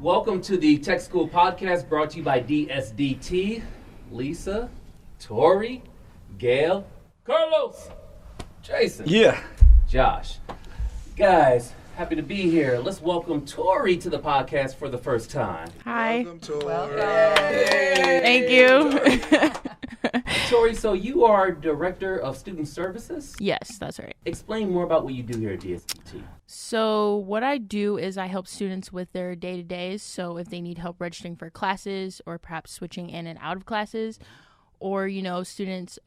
Welcome to the Tech School Podcast brought to you by DSDT. Lisa, Torri, Gail, Carlos, Jason, Josh. Guys, happy to be here. Let's welcome Torri to the podcast for the first time. Hi. Welcome, Torri. Welcome. Thank you. Torri, so you are Director of Student Services? Yes, that's right. Explain more about what you do here at DSDT. So what I do is I help students with their day-to-days. So if they need help registering for classes or perhaps switching in and out of classes, or, students,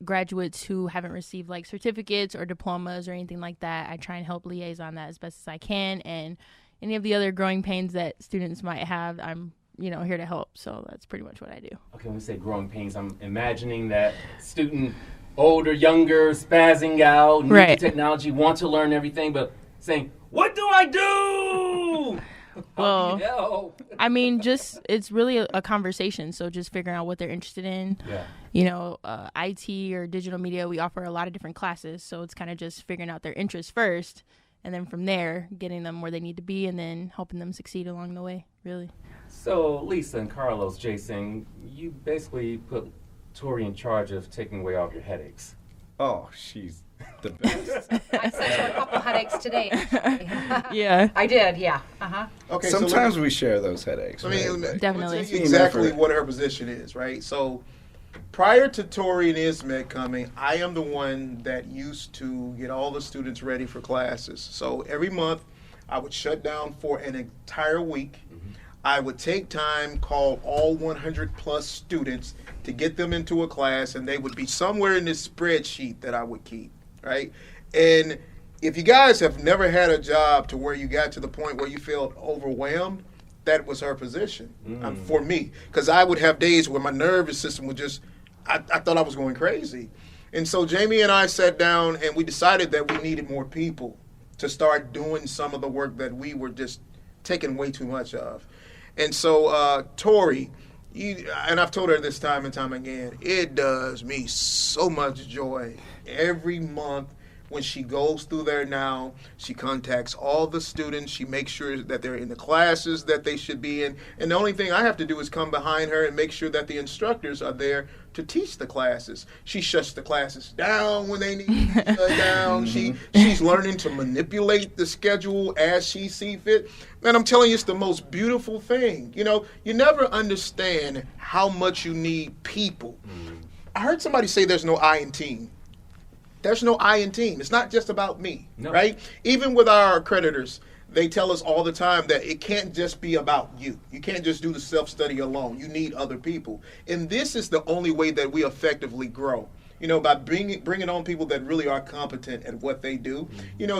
graduates who haven't received like certificates or diplomas or anything like that, I try and help liaison that as best as I can. And any of the other growing pains that students might have, I'm here to help. So that's pretty much what I do. Okay, when we say growing pains, I'm imagining that student, older, younger, spazzing out, new to technology, want to learn everything, but saying, what do I do? Well, How do you help? I mean, it's really a conversation. So just figuring out what they're interested in. Yeah. IT or digital media, we offer a lot of different classes. So it's kind of just figuring out their interests first. And then from there, getting them where they need to be and then helping them succeed along the way, really. So, Lisa and Carlos, Jason, you basically put Torri in charge of taking away all of your headaches. Oh, she's the best. I sent her a couple headaches today. Yeah. I did, yeah. Uh-huh. Okay, Sometimes we share those headaches. I mean, right? Definitely. Let me tell you exactly what her position is, right? So, prior to Torri and Ismet coming, I am the one that used to get all the students ready for classes. So every month, I would shut down for an entire week. I would take time, call all 100 plus students to get them into a class, and they would be somewhere in this spreadsheet that I would keep, right? And if you guys have never had a job to where you got to the point where you felt overwhelmed, that was her position for me. Because I would have days where my nervous system would just, I thought I was going crazy. And so Jamie and I sat down and we decided that we needed more people to start doing some of the work that we were just taking way too much of. And so Torri, and I've told her this time and time again, it does me so much joy every month when she goes through there now. She contacts all the students. She makes sure that they're in the classes that they should be in. And the only thing I have to do is come behind her and make sure that the instructors are there to teach the classes. She shuts the classes down when they need to shut down. She's learning to manipulate the schedule as she sees fit. Man, I'm telling you, it's the most beautiful thing. You never understand how much you need people. I heard somebody say there's no I in team. There's no I in team. It's not just about me, right? Even with our accreditors, they tell us all the time that it can't just be about you. You can't just do the self-study alone. You need other people. And this is the only way that we effectively grow, by bringing on people that really are competent at what they do.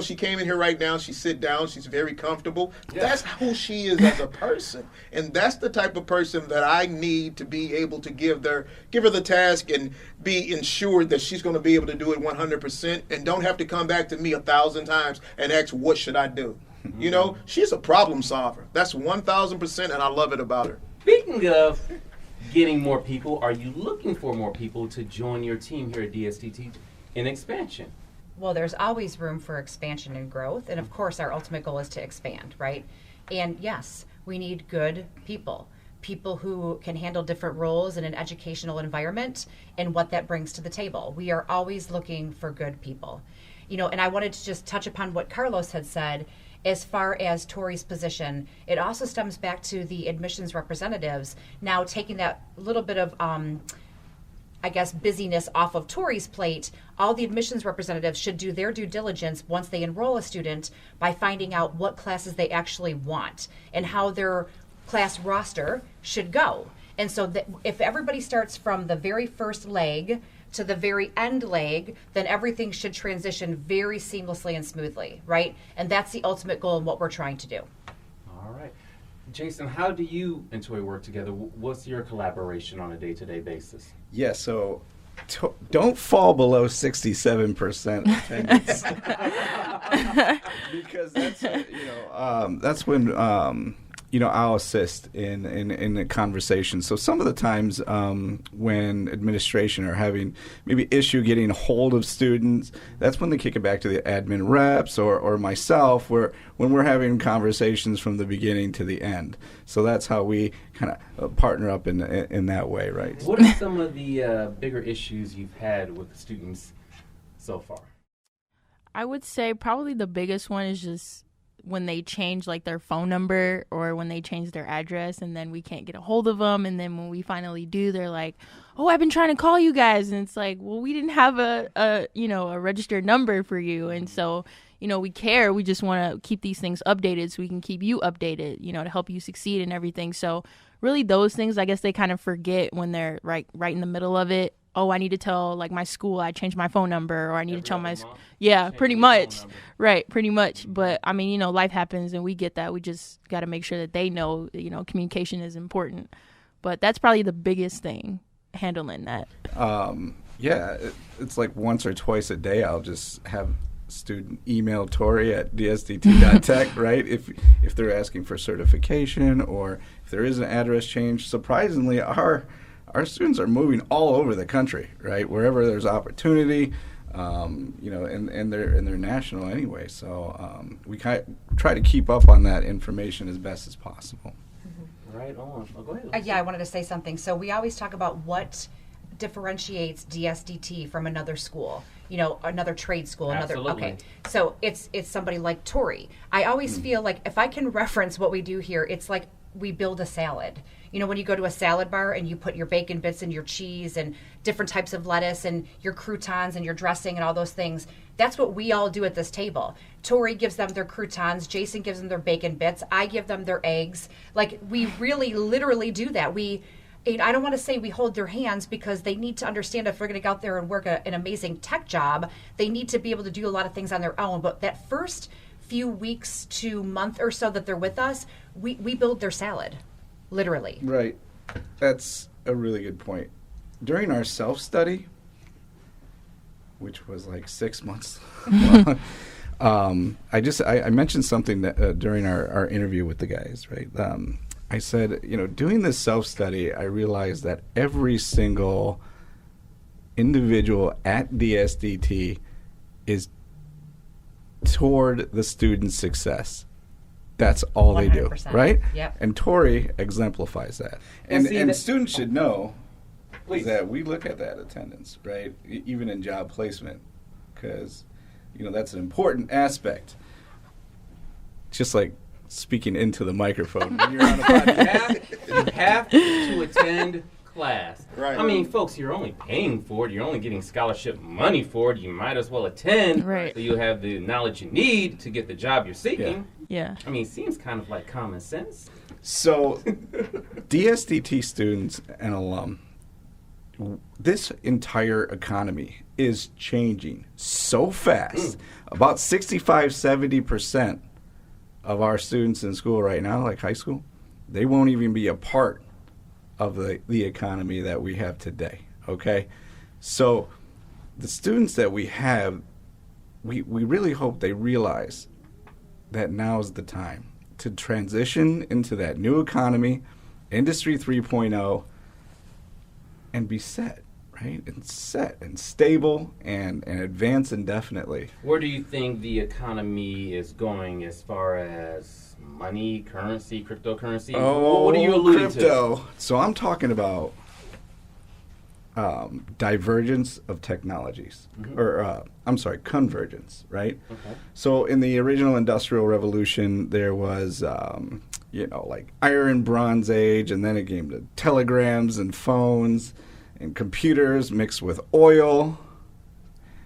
She came in here right now. She sit down. She's very comfortable. Yeah. That's who she is as a person. And that's the type of person that I need to be able to give her the task and be ensured that she's going to be able to do it 100% and don't have to come back to me 1,000 times and ask, what should I do? She's a problem solver. That's 1,000%, and I love it about her. Speaking of getting more people, are you looking for more people to join your team here at DSDT in expansion? Well, there's always room for expansion and growth. And of course, our ultimate goal is to expand, right? And yes, we need good people who can handle different roles in an educational environment and what that brings to the table. We are always looking for good people. And I wanted to just touch upon what Carlos had said. As far as Torri's position, it also stems back to the admissions representatives now taking that little bit of, busyness off of Torri's plate. All the admissions representatives should do their due diligence once they enroll a student by finding out what classes they actually want and how their class roster should go. And so if everybody starts from the very first leg to the very end leg, then everything should transition very seamlessly and smoothly, right? And that's the ultimate goal and what we're trying to do. All right. Jason, how do you and Torri work together? What's your collaboration on a day-to-day basis? Yeah, so don't fall below 67% attendance. Because that's, that's when I'll assist in a conversation. So some of the times when administration are having maybe issue getting a hold of students, that's when they kick it back to the admin reps or myself, when we're having conversations from the beginning to the end. So that's how we kind of partner up in that way, right? What are some of the bigger issues you've had with the students so far? I would say probably the biggest one is just when they change like their phone number or when they change their address and then we can't get a hold of them, and then when we finally do, they're like, oh, I've been trying to call you guys, and it's like, well, we didn't have a registered number for you, and so we care. We just want to keep these things updated so we can keep you updated, to help you succeed and everything. So really those things, I guess they kind of forget when they're right in the middle of it. Oh, I need to tell like my school I changed my phone number, or I need to tell my pretty much. Right, pretty much. But I mean, life happens and we get that. We just got to make sure that they know, communication is important. But that's probably the biggest thing, handling that. It's like once or twice a day I'll just have student email Torri at dsdt.tech, right? If they're asking for certification or if there is an address change. Surprisingly, our students are moving all over the country, right? Wherever there's opportunity, and they're national anyway. So we try to keep up on that information as best as possible. Mm-hmm. Right on. Oh, go ahead. I wanted to say something. So we always talk about what differentiates DSDT from another school, another trade school. Absolutely. So it's somebody like Torri. I always feel like if I can reference what we do here, it's like we build a salad. When you go to a salad bar and you put your bacon bits and your cheese and different types of lettuce and your croutons and your dressing and all those things, that's what we all do at this table. Torri gives them their croutons, Jason gives them their bacon bits, I give them their eggs. Like, we really literally do that. I don't want to say we hold their hands, because they need to understand if they're going to go out there and work an amazing tech job, they need to be able to do a lot of things on their own. But that first few weeks to month or so that they're with us, we build their salad. Literally. Right. That's a really good point. During our self-study, which was like 6 months long, I mentioned something that during our interview with the guys, right? I said, doing this self-study, I realized that every single individual at DSDT is toward the student's success. That's all 100%. They do, right? Yep. And Torri exemplifies that. And students should know that we look at that attendance, right? Even in job placement, because, that's an important aspect. Just like speaking into the microphone when you're on a podcast. You have to attend class. Right. I mean, folks, you're only paying for it. You're only getting scholarship money for it. You might as well attend. Right. So you have the knowledge you need to get the job you're seeking. Yeah. I mean, it seems kind of like common sense. So, DSDT students and alum, this entire economy is changing so fast. About 65-70% of our students in school right now, like high school, they won't even be a part of the economy that we have today, okay? So the students that we have, we really hope they realize that now is the time to transition into that new economy, Industry 3.0, and be set, right? And set and stable and advance indefinitely. Where do you think the economy is going as far as money, currency, cryptocurrency? What are you alluding to? So I'm talking about divergence of technologies, or convergence, right? Okay. So in the original Industrial Revolution, there was, like Iron Bronze Age, and then it came to telegrams and phones and computers mixed with oil.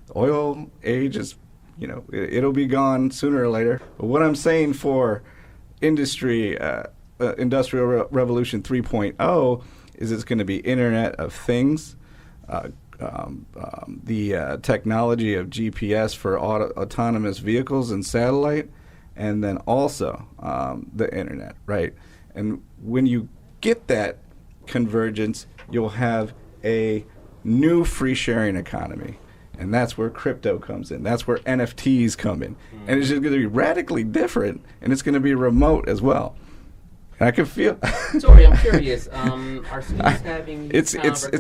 The oil age is, it'll be gone sooner or later. But what I'm saying for Industrial Revolution 3.0 is it's going to be Internet of Things, the technology of GPS for autonomous vehicles and satellite, and then also the Internet, right? And when you get that convergence, you'll have a new free sharing economy. And that's where crypto comes in. That's where NFTs come in. And it's just going to be radically different, and it's going to be remote as well. I can feel. Torri, I'm curious. Are students having it's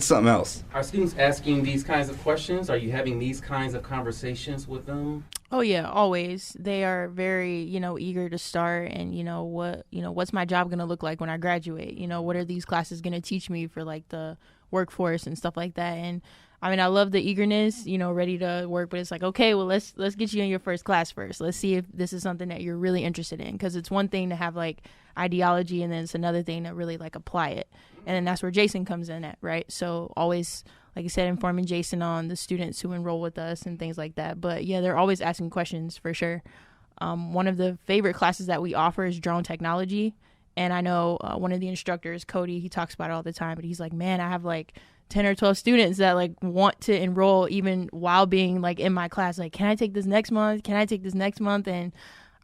something else. Are students asking these kinds of questions? Are you having these kinds of conversations with them? Oh yeah, always. They are very, eager to start, and what's my job going to look like when I graduate? What are these classes going to teach me for like the workforce and stuff like that? And I mean, I love the eagerness, ready to work, but it's like, okay, well, let's get you in your first class first. Let's see if this is something that you're really interested in, because it's one thing to have like ideology, and then it's another thing to really like apply it. And then that's where Jason comes in at, right? So always, like I said, informing Jason on the students who enroll with us and things like that. But yeah, they're always asking questions for sure. One of the favorite classes that we offer is drone technology. And I know one of the instructors, Cody, he talks about it all the time, but he's like, man, I have like 10 or 12 students that like want to enroll even while being like in my class. Like, can I take this next month? Can I take this next month? And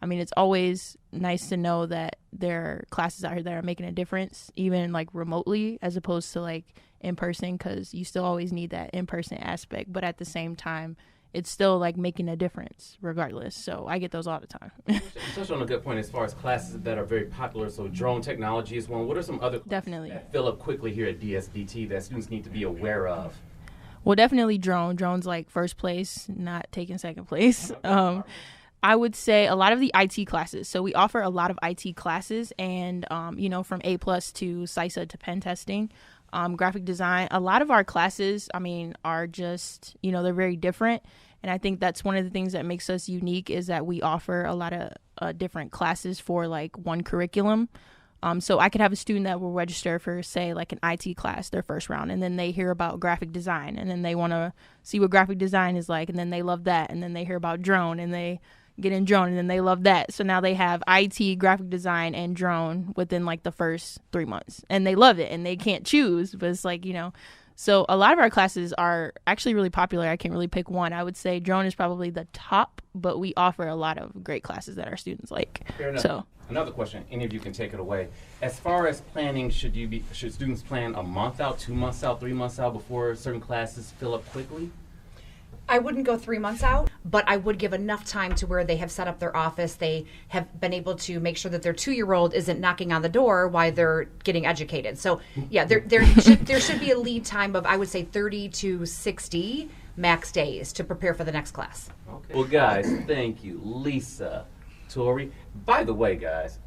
I mean, it's always nice to know that there are classes out here that are making a difference, even like remotely, as opposed to like in person, because you still always need that in-person aspect. But at the same time, it's still like making a difference regardless. So I get those all the time. You touched on a good point as far as classes that are very popular. So drone technology is one. What are some other definitely that fill up quickly here at DSDT that students need to be aware of? Well, definitely Drone's like first place, not taking second place. I would say a lot of the IT classes. So we offer a lot of IT classes, and from A+ to CISA to pen testing. Graphic design, a lot of our classes, are just, they're very different. And I think that's one of the things that makes us unique, is that we offer a lot of different classes for like one curriculum. So I could have a student that will register for, say, like an IT class, their first round, and then they hear about graphic design, and then they want to see what graphic design is like, and then they love that, and then they hear about drone, and they get in drone, and then they love that. So now they have IT, graphic design, and drone within like the first 3 months, and they love it, and they can't choose, but it's like, so a lot of our classes are actually really popular. I can't really pick one. I would say drone is probably the top, but we offer a lot of great classes that our students like. Fair enough. So another question, any of you can take it away. As far as planning, should students plan a month out, 2 months out, 3 months out before certain classes fill up quickly? I wouldn't go 3 months out, but I would give enough time to where they have set up their office. They have been able to make sure that their 2-year-old isn't knocking on the door while they're getting educated. So yeah, there should be a lead time of, I would say, 30 to 60 max days to prepare for the next class. Okay. Well, guys, thank you, Lisa, Torri. By the way, guys,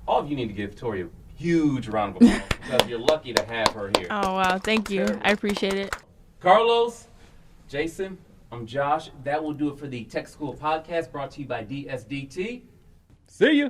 all of you need to give Torri a huge round of applause because you're lucky to have her here. Oh, wow. Thank you. I appreciate it. Carlos, Jason, I'm Josh. That will do it for the Tech School Podcast brought to you by DSDT. See ya.